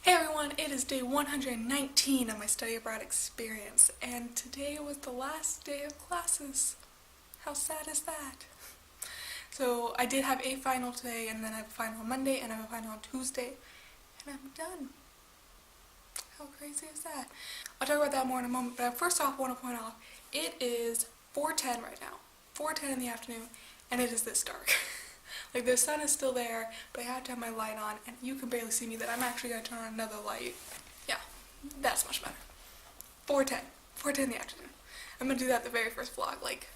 Hey everyone, it is day 119 of my study abroad experience, and today was the last day of classes. How sad is that? So I did have a final today, and then I have a final on Monday, and I have a final on Tuesday, and I'm done. How crazy is that? I'll talk about that more in a moment, but first off I want to point out, it is 4:10 right now. 4:10 in the afternoon, and it is this dark. Like, the sun is still there, but I have to have my light on, and you can barely see me that I'm actually going to turn on another light. Yeah, that's much better. 4:10. 4:10 in the afternoon. I'm going to do that the very first vlog. Like,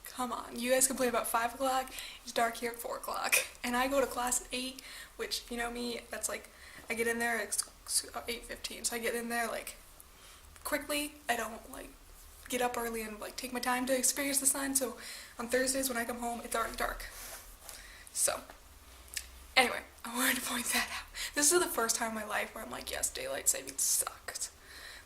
come on. You guys complain about 5 o'clock. It's dark here at 4 o'clock. And I go to class at 8, which, you know me, that's like, I get in there at 8:15. So I get in there, like, quickly. I don't, like, get up early and, like, take my time to experience the sun. So on Thursdays when I come home, it's already dark. So, anyway, I wanted to point that out. This is the first time in my life where I'm like, yes, daylight savings sucks.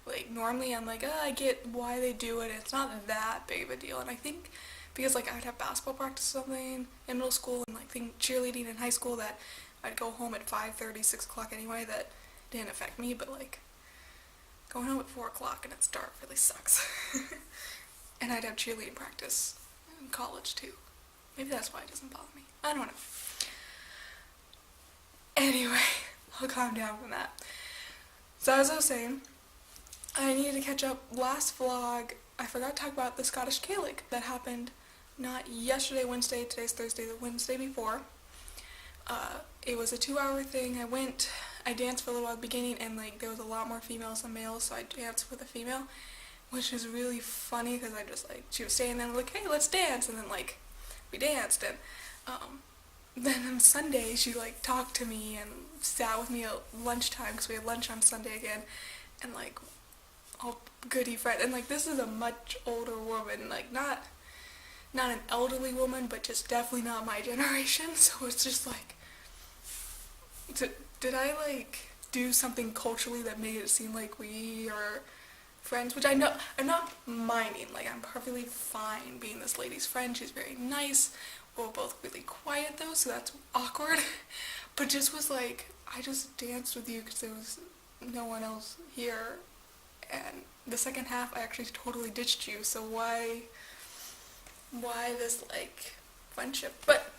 Like, normally I'm like, I get why they do it, it's not that big of a deal. And I think because, like, I would have basketball practice or something in middle school, and, like, cheerleading in high school, that I'd go home at 5:30, 6 o'clock anyway, that didn't affect me. But, like, going home at 4 o'clock and it's dark really sucks. And I'd have cheerleading practice in college, too. Maybe that's why it doesn't bother me. I don't know. Anyway, I'll calm down from that. So as I was saying, I needed to catch up. Last vlog, I forgot to talk about the Scottish Gaelic that happened not yesterday, Wednesday, today's Thursday, the Wednesday before. It was a 2-hour thing. I danced for a little while at the beginning, and, like, there was a lot more females than males, so I danced with a female, which is really funny because she was staying there and like, hey, let's dance, and then, like, we danced, and then on Sunday she, like, talked to me and sat with me at lunchtime, because we had lunch on Sunday again, and, like, all goody friend, and, like, this is a much older woman, like, not an elderly woman, but just definitely not my generation, so it's just like, did I, like, do something culturally that made it seem like we are friends, which I know, I'm not minding, like, I'm perfectly fine being this lady's friend, she's very nice, we're both really quiet though, so that's awkward, but just was like, I just danced with you because there was no one else here, and the second half I actually totally ditched you, so why this, like, friendship? But,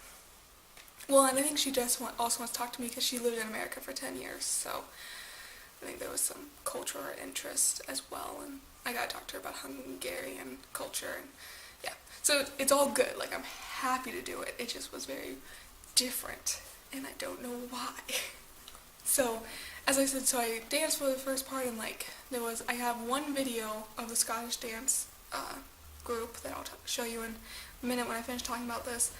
well, and I think she just also wants to talk to me because she lived in America for 10 years, so I think there was some cultural interest as well, and I got to talk to her about Hungarian culture, and yeah. So it's all good, like, I'm happy to do it. It just was very different, and I don't know why. So, as I said, so I danced for the first part, and, like, I have one video of the Scottish dance group that I'll show you in a minute when I finish talking about this.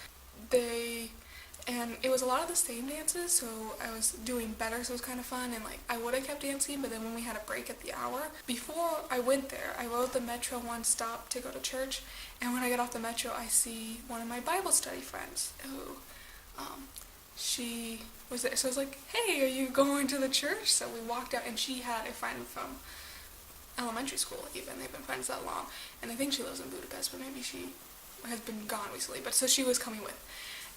And it was a lot of the same dances, so I was doing better, so it was kind of fun, and, like, I would have kept dancing, but then when we had a break at the hour, before I went there, I rode the metro one stop to go to church, and when I get off the metro, I see one of my Bible study friends, who, she was there, so I was like, hey, are you going to the church? So we walked out, and she had a friend from elementary school, even, they've been friends that long, and I think she lives in Budapest, but maybe she has been gone recently, but so she was coming with.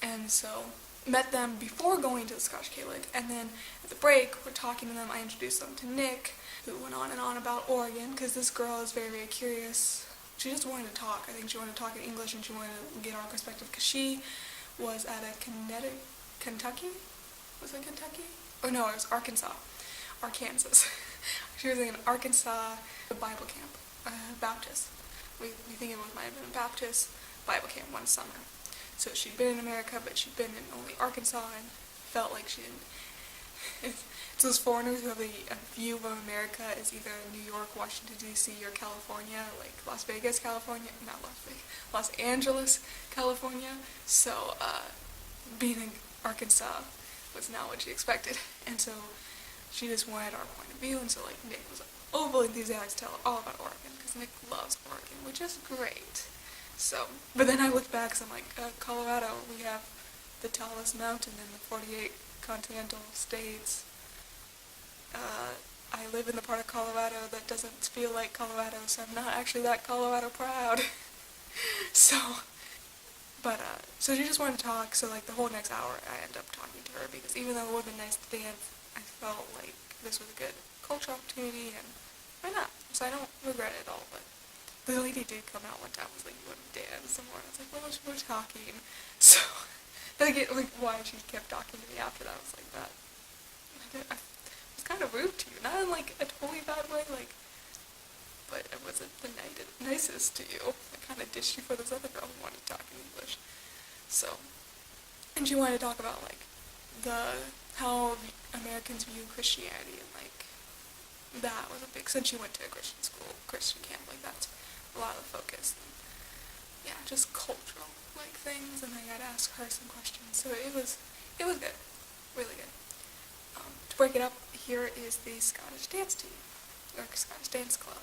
And so, met them before going to the Scottish Gaelic, and then at the break, we're talking to them, I introduced them to Nick, who went on and on about Oregon, because this girl is very, very curious. She just wanted to talk. I think she wanted to talk in English, and she wanted to get our perspective, because she was at a Kentucky? Was it Kentucky? Oh no, it was Arkansas. She was in Arkansas Bible camp, Baptist. We think it might have been a Baptist Bible camp one summer. So she'd been in America, but she'd been in only Arkansas, and felt like she didn't. It's those foreigners who have a view of America as either New York, Washington, D.C., or California, like Las Vegas, California, not Las Vegas, Los Angeles, California. So, being in Arkansas was not what she expected, and so she just wanted our point of view, and so, like, Nick was overly enthusiastic to tell her all about Oregon, because Nick loves Oregon, which is great. So, but then I looked back, so I'm like, Colorado, we have the tallest mountain in the 48 continental states. I live in the part of Colorado that doesn't feel like Colorado, so I'm not actually that Colorado proud. So she just wanted to talk, so, like, the whole next hour I ended up talking to her, because even though it would have been nice to dance, I felt like this was a good cultural opportunity, and why not? So I don't regret it at all, but the lady did come out one time and was like, you want to dance some more? And I was like, well, we were talking. So, like, why she kept talking to me after that, I was like, that, I was kind of rude to you. Not in, like, a totally bad way, like, but I wasn't the nicest to you. I kind of dished you for this other girl who wanted to talk in English. So, and she wanted to talk about, like, how Americans view Christianity, and, like, that was a big, since she went to a Christian school, Christian camp, like, that's a lot of the focus. And, yeah, just cultural, like, things, and I got to ask her some questions. So it was good. Really good. To break it up, here is the Scottish dance team, or Scottish dance club.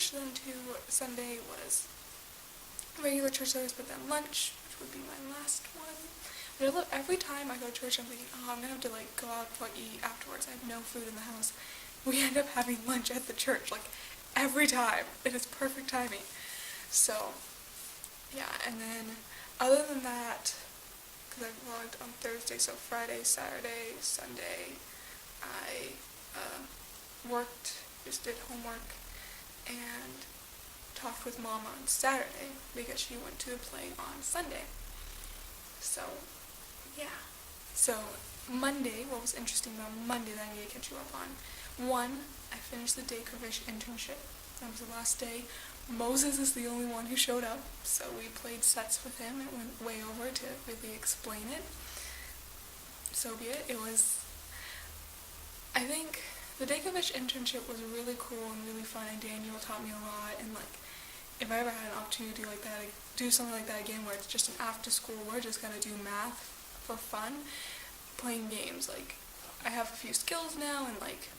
church, then Sunday was regular church service, but then lunch, which would be my last one. But I love, every time I go to church, I'm thinking, oh, I'm gonna have to like go out to eat afterwards. I have no food in the house. We end up having lunch at the church, like every time. It is perfect timing. So, yeah, and then other than that, because I vlogged on Thursday, so Friday, Saturday, Sunday, I worked, just did homework, and talked with Mom on Saturday because she went to the play on Sunday. So, yeah. So, Monday, what was interesting about Monday that I need to catch you up on. One, I finished the Daycare internship. That was the last day. Moses is the only one who showed up, so we played sets with him. It went way over to really explain it. So be it. It was, I think, the Daycare internship was really cool and really fun, and Daniel taught me a lot, and like, if I ever had an opportunity to do like that, I'd do something like that again where it's just an after school, we're just gonna do math for fun, playing games. Like, I have a few skills now, and like,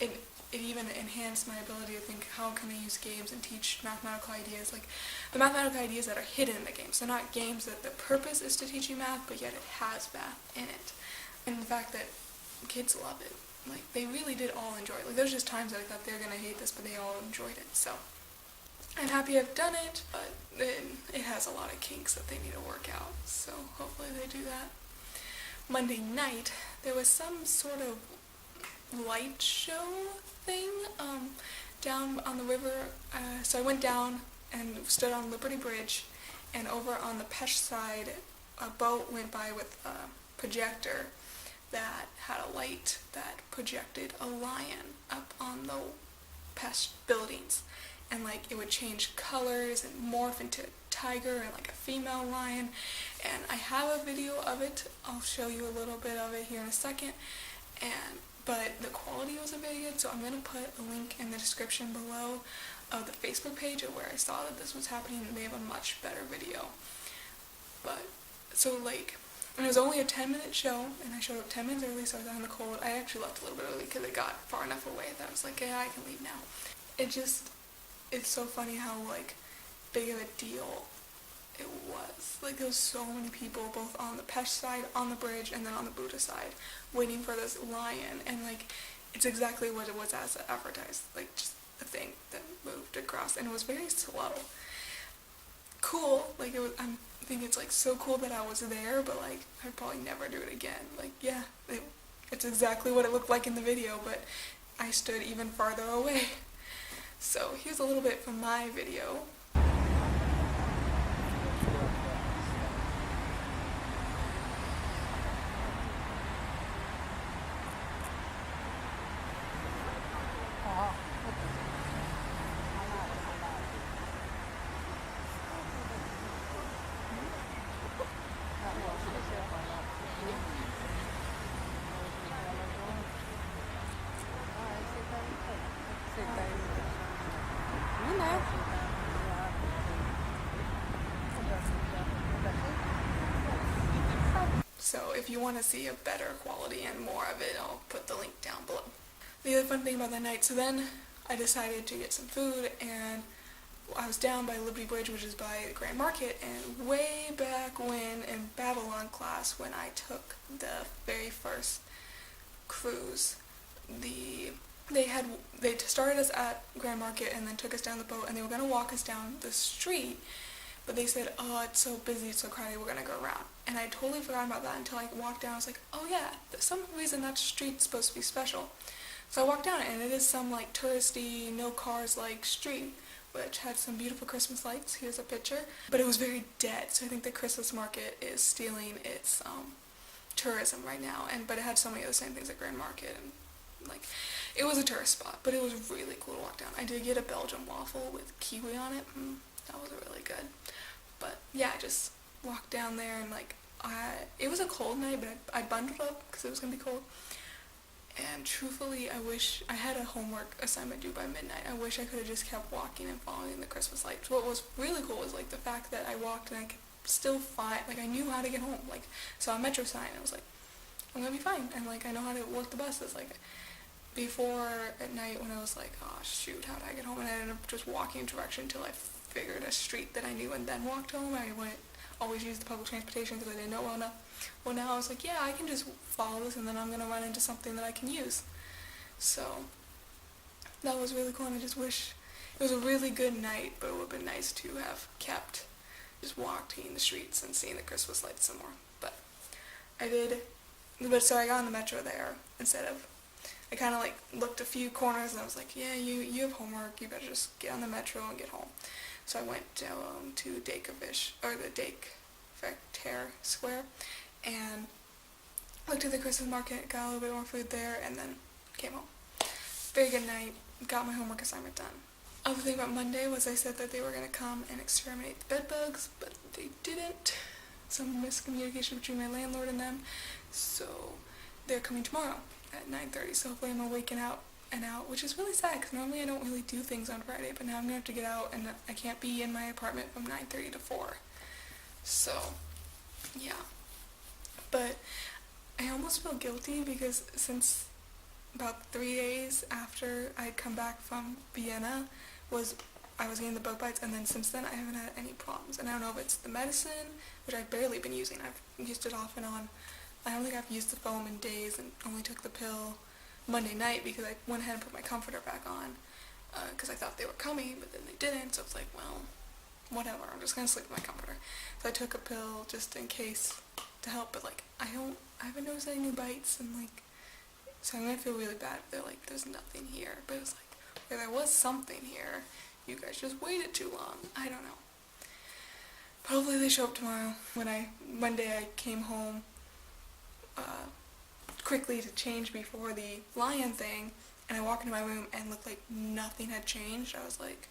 it even enhanced my ability to think, how can I use games and teach mathematical ideas, like the mathematical ideas that are hidden in the games. So not games that the purpose is to teach you math, but yet it has math in it. And the fact that kids love it. Like, they really did all enjoy it. Like, there's just times that I thought they were gonna hate this, but they all enjoyed it. So I'm happy I've done it, but it has a lot of kinks that they need to work out. So hopefully they do that. Monday night, there was some sort of light show thing down on the river. So I went down and stood on Liberty Bridge, and over on the Pesh side, a boat went by with a projector that had a light that projected a lion up on the Pesh buildings. And like, it would change colors and morph into a tiger and like a female lion. And I have a video of it. I'll show you a little bit of it here in a second. But the quality wasn't very good, so I'm going to put a link in the description below of the Facebook page of where I saw that this was happening, and they have a much better video. But, so like, and it was only a 10-minute show, and I showed up 10 minutes early, so I was out in the cold. I actually left a little bit early because it got far enough away that I was like, yeah, I can leave now. It's so funny how like big of a deal it was. Like, there was so many people, both on the Pesh side, on the bridge, and then on the Buddha side, waiting for this lion, and like, it's exactly what it was as advertised, like just a thing that moved across, and it was very slow. Cool, like, it was, I think it's like so cool that I was there, but like, I'd probably never do it again. Like, yeah, it's exactly what it looked like in the video, but I stood even farther away. So here's a little bit from my video. So if you want to see a better quality and more of it, I'll put the link down below. The other fun thing about that night, so then I decided to get some food, and I was down by Liberty Bridge, which is by the Grand Market, and way back when in Babylon class, when I took the very first cruise, they started us at Grand Market and then took us down the boat, and they were going to walk us down the street, but they said, oh, it's so busy, it's so crowded, we're going to go around. And I totally forgot about that until I walked down. I was like, oh yeah, for some reason that street's supposed to be special. So I walked down it, and it is some like touristy, no cars like street, which had some beautiful Christmas lights. Here's a picture. But it was very dead, so I think the Christmas market is stealing its tourism right now. But it had so many of the same things at Grand Market, and like, it was a tourist spot, but it was really cool to walk down. I did get a Belgian waffle with kiwi on it. That was really good. But yeah, I just walked down there, and like, it was a cold night, but I bundled up because it was gonna be cold. And truthfully, I wish I had a homework assignment due by midnight. I wish I could have just kept walking and following the Christmas lights. What was really cool was like the fact that I walked and I could still find, like, I knew how to get home. Like, saw a metro sign, I was like, I'm gonna be fine, and like, I know how to work the buses. Like, before at night when I was like, oh shoot, how did I get home? And I ended up just walking a direction until I figured a street that I knew and then walked home. I wouldn't always use the public transportation because I didn't know well enough. Well, now I was like, yeah, I can just follow this and then I'm going to run into something that I can use. So that was really cool, and I just wish it was a really good night, but it would have been nice to have kept just walking the streets and seeing the Christmas lights some more. But I did, so I got on the metro there instead of, I kind of like looked a few corners and I was like, yeah, you have homework, you better just get on the metro and get home. So I went to Dakefish, or the Dake Fair Square, and looked at the Christmas market, got a little bit more food there, and then came home. Very good night, got my homework assignment done. Other thing about Monday was I said that they were going to come and exterminate the bed bugs, but they didn't. Some miscommunication between my landlord and them, so they're coming tomorrow at 9:30, so hopefully I'm awake and out, which is really sad because normally I don't really do things on Friday, but now I'm going to have to get out and I can't be in my apartment from 9:30 to 4. So, yeah. But I almost feel guilty because since about 3 days after I'd come back from Vienna I was getting the bug bites, and then since then I haven't had any problems. And I don't know if it's the medicine, which I've barely been using. I've used it off and on. I don't think I've used the foam in days and only took the pill Monday night because I went ahead and put my comforter back on because I thought they were coming, but then they didn't, so it's like, well, whatever, I'm just going to sleep with my comforter. So I took a pill just in case to help, but like, I haven't noticed any new bites, and like, so I'm going to feel really bad if they're like, there's nothing here, but it's like, yeah, there was something here, you guys just waited too long, I don't know. But hopefully they show up tomorrow. One day I came home quickly to change before the lion thing, and I walked into my room and looked like nothing had changed. I was like,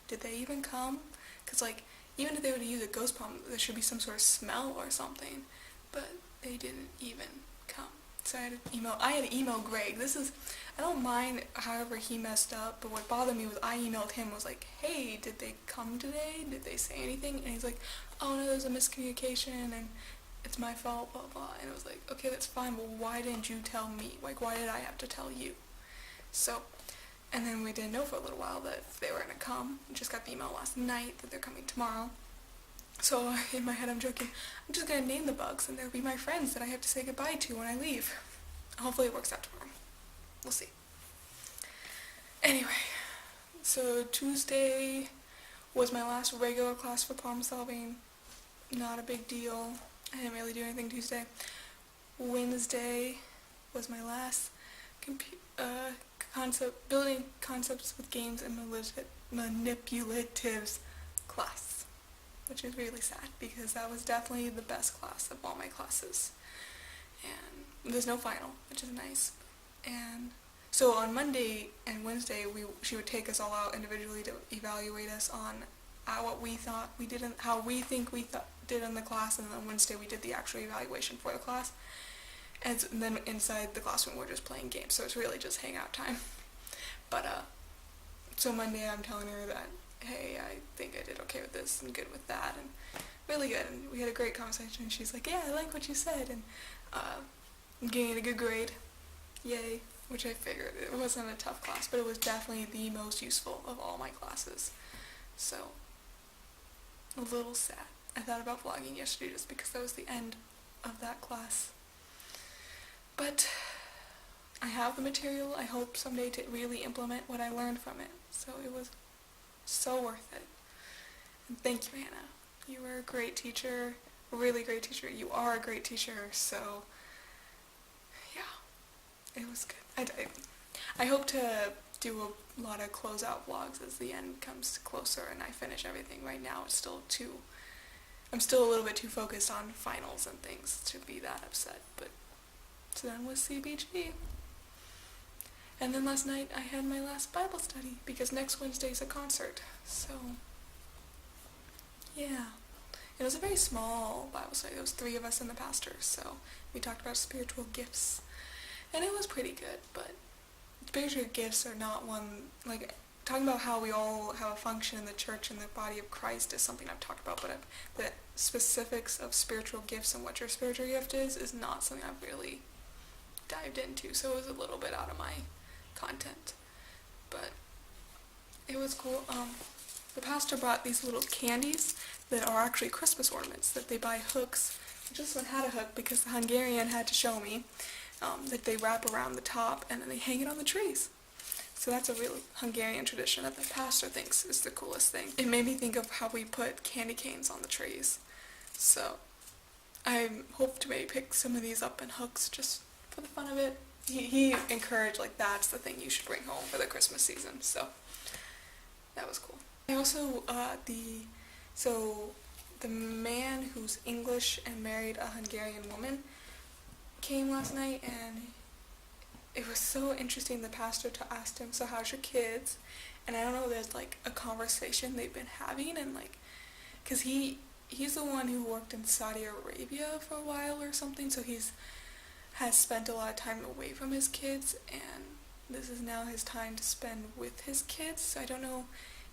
did they even come? Because like, even if they were to use a ghost pump, there should be some sort of smell or something, but they didn't even come. So I had to email Greg. I don't mind however he messed up, but what bothered me was I emailed him, was like, hey, did they come today? Did they say anything? And he's like, oh no, there's a miscommunication and it's my fault, blah blah. And I was like, okay, that's fine, but why didn't you tell me? Like, why did I have to tell you? So, and then we didn't know for a little while that they were going to come. I just got the email last night that they're coming tomorrow. So in my head I'm joking, I'm just going to name the bugs and they'll be my friends that I have to say goodbye to when I leave. Hopefully it works out tomorrow. We'll see. Anyway, so Tuesday was my last regular class for problem solving. Not a big deal. I didn't really do anything Tuesday. Wednesday was my last building concepts with games and manipulatives class, which is really sad because that was definitely the best class of all my classes. And there's no final, which is nice. And so on Monday and Wednesday, she would take us all out individually to evaluate us on what we thought we did, how we think we did in the class, and then on Wednesday we did the actual evaluation for the class. And then inside the classroom we're just playing games, so it's really just hangout time. But so Monday I'm telling her that, hey, I think I did okay with this and good with that, and really good, and we had a great conversation, and she's like, yeah, I like what you said, and I'm getting a good grade, yay, which I figured. It wasn't a tough class, but it was definitely the most useful of all my classes, so a little sad. I thought about vlogging yesterday just because that was the end of that class, but I have the material. I hope someday to really implement what I learned from it, so it was so worth it. And thank you, Hannah. You were a great teacher, a really great teacher. You are a great teacher, so yeah, it was good. I hope to do a lot of closeout vlogs as the end comes closer and I finish everything. Right now I'm still a little bit too focused on finals and things to be that upset, but so then with CBG. And then last night I had my last Bible study because next Wednesday's a concert, so yeah. It was a very small Bible study. There was 3 of us and the pastor, so we talked about spiritual gifts. And it was pretty good, but spiritual gifts are not one, like, talking about how we all have a function in the church and the body of Christ is something I've talked about, but the specifics of spiritual gifts and what your spiritual gift is not something I've really dived into, so it was a little bit out of my content. But it was cool. The pastor brought these little candies that are actually Christmas ornaments, that they buy hooks. This one had a hook because the Hungarian had to show me that they wrap around the top and then they hang it on the trees. So that's a real Hungarian tradition that the pastor thinks is the coolest thing. It made me think of how we put candy canes on the trees. So I hope to maybe pick some of these up in hooks just for the fun of it. He encouraged, like, that's the thing you should bring home for the Christmas season. So that was cool. I also, the man who's English and married a Hungarian woman came last night, and it was so interesting. The pastor asked him, so how's your kids? And I don't know, there's like a conversation they've been having, and like, because he's the one who worked in Saudi Arabia for a while or something, so has spent a lot of time away from his kids, and this is now his time to spend with his kids. So I don't know,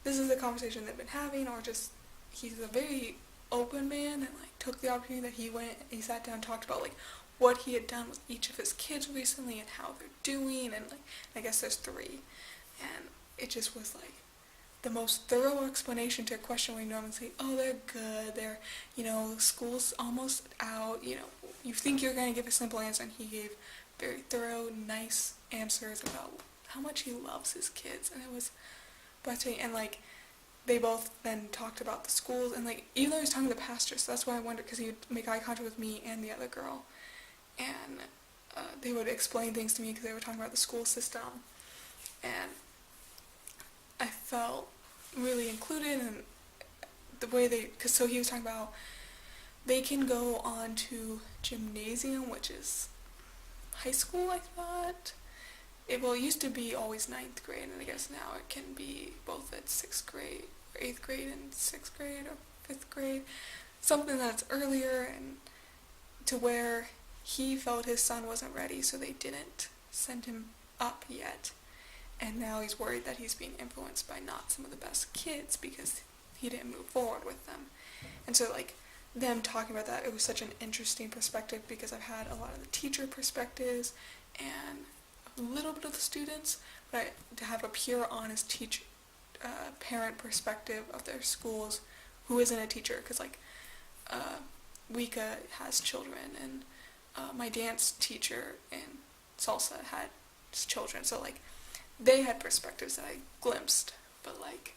this is the conversation they've been having, or just he's a very open man and like took the opportunity that he sat down and talked about like what he had done with each of his kids recently and how they're doing, and like I guess there's 3, and it just was like the most thorough explanation to a question where you normally say, oh, they're good, they're, school's almost out, you think you're going to give a simple answer, and he gave very thorough, nice answers about how much he loves his kids, and it was breathtaking. And like they both then talked about the schools, and like even though he was talking to the pastor, so that's why I wondered, because he would make eye contact with me and the other girl, and they would explain things to me because they were talking about the school system, and I felt really included in the way so he was talking about they can go on to gymnasium, which is high school, I thought. It used to be always 9th grade, and I guess now it can be both at 6th grade, or 8th grade and 6th grade, or 5th grade, something that's earlier, and to where he felt his son wasn't ready, so they didn't send him up yet. And now he's worried that he's being influenced by not some of the best kids because he didn't move forward with them. And so like them talking about that, it was such an interesting perspective because I've had a lot of the teacher perspectives and a little bit of the students, but to have a pure, honest parent perspective of their schools who isn't a teacher, because like Wika has children, and my dance teacher in salsa had children, so like they had perspectives that I glimpsed, but like,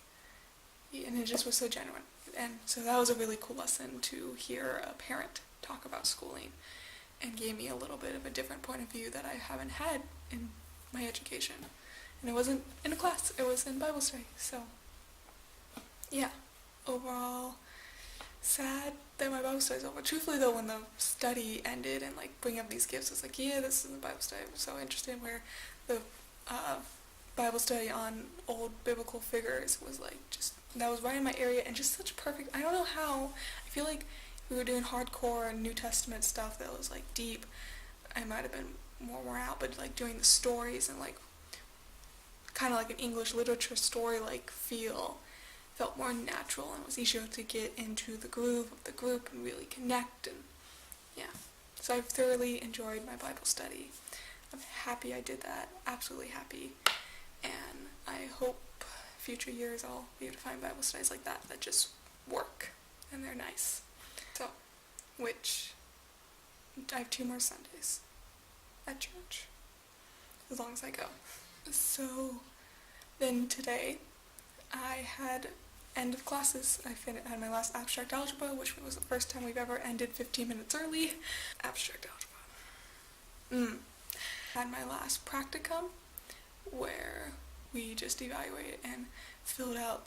and it just was so genuine. And so that was a really cool lesson to hear a parent talk about schooling, and gave me a little bit of a different point of view that I haven't had in my education. And it wasn't in a class, it was in Bible study. So yeah, overall sad that my Bible study's over. Truthfully though, when the study ended and like bringing up these gifts, I was like, yeah, this is the Bible study. I was so interested in where the Bible study on old biblical figures was like, just, that was right in my area, and just such perfect, I don't know how, I feel like if we were doing hardcore New Testament stuff that was like deep, I might have been more worn out, but like doing the stories and like kind of like an English literature story like feel felt more natural, and was easier to get into the groove of the group and really connect. And yeah, so I've thoroughly enjoyed my Bible study. I'm happy I did that, absolutely happy, and I hope future years I'll be able to find Bible studies like that just work and they're nice. So, which I have 2 more Sundays at church, as long as I go. So then today I had end of classes. I had my last abstract algebra, which was the first time we've ever ended 15 minutes early. Abstract algebra. Had my last practicum where we just evaluated and filled out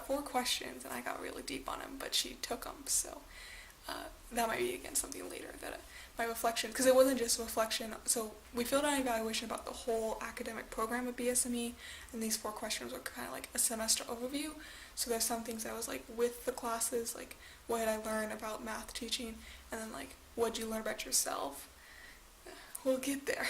4 questions, and I got really deep on them, but she took them, so that might be again something later that my reflection, because it wasn't just reflection, so we filled out an evaluation about the whole academic program of BSME, and these 4 questions were kind of like a semester overview. So there's some things that was like with the classes, like what did I learn about math teaching, and then like what did you learn about yourself. We'll get there.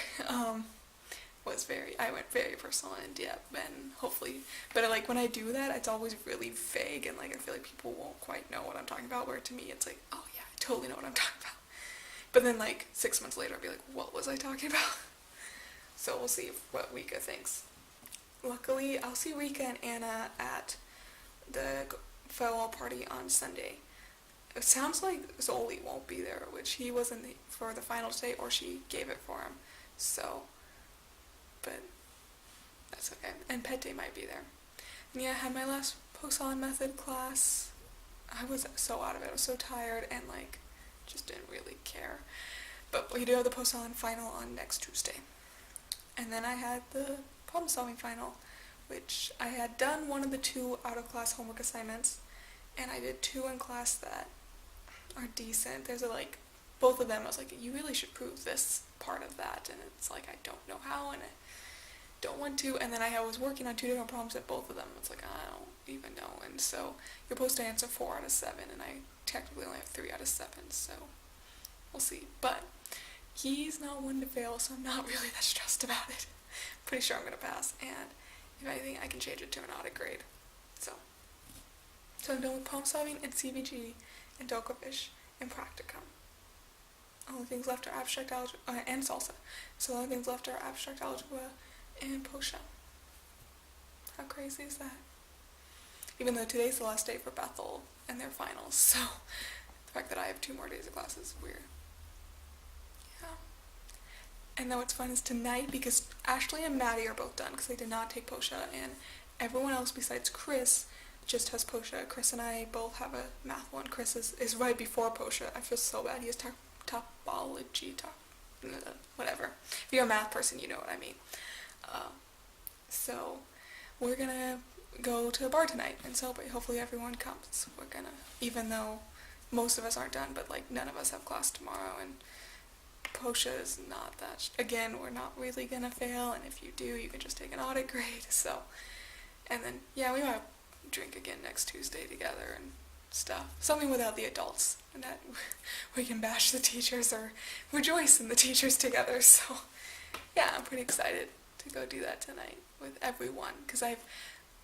I went very personal and in-depth, and hopefully, but like when I do that, it's always really vague, and like I feel like people won't quite know what I'm talking about, where to me it's like, oh yeah, I totally know what I'm talking about. But then like 6 months later I'll be like, what was I talking about? So we'll see what Rika thinks. Luckily, I'll see Rika and Anna at the farewell party on Sunday. It sounds like Zoli won't be there, which he wasn't for the final today, or she gave it for him. So, but that's okay. And Pete might be there. And yeah, I had my last Poisson method class. I was so out of it. I was so tired and like just didn't really care. But we do have the Poisson final on next Tuesday. And then I had the problem solving final, which I had done one of the 2 out of class homework assignments, and I did 2 in class that are decent. There's both of them I was like, you really should prove this part of that, and it's like, I don't know how, and I don't want to, and then I was working on 2 different problems at both of them. It's like, I don't even know, and so you're supposed to answer 4 out of 7, and I technically only have 3 out of 7, so we'll see. But he's not one to fail, so I'm not really that stressed about it. Pretty sure I'm going to pass, and if anything, I can change it to an audit grade. So I'm done with problem solving and CVG and Dokovish and practicum. Only things left are abstract algebra and salsa. So the only things left are abstract algebra and Posha. How crazy is that? Even though today's the last day for Bethel and their finals, so the fact that I have 2 more days of class is weird. Yeah. And then what's fun is tonight, because Ashley and Maddie are both done because they did not take Posha, and everyone else besides Chris just has Posha. Chris and I both have a math one. Chris is right before Posha. I feel so bad. He has topology, whatever. If you're a math person, you know what I mean. So we're gonna go to a bar tonight and celebrate. Hopefully everyone comes. We're gonna, even though most of us aren't done, but like none of us have class tomorrow, and Posha is not that, again, we're not really gonna fail, and if you do, you can just take an audit grade, so, and then, yeah, we might drink again next Tuesday together and stuff, something without the adults, and that we can bash the teachers or rejoice in the teachers together, so, yeah, I'm pretty excited to go do that tonight with everyone, because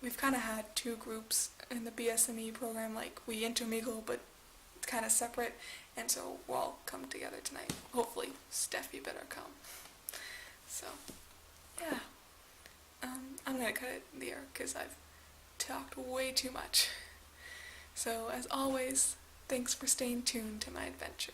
we've kind of had 2 groups in the BSME program, like, we intermingle, but kind of separate, and so we'll all come together tonight. Hopefully, Steffi better come. So, yeah. I'm gonna cut it there because I've talked way too much. So, as always, thanks for staying tuned to my adventure.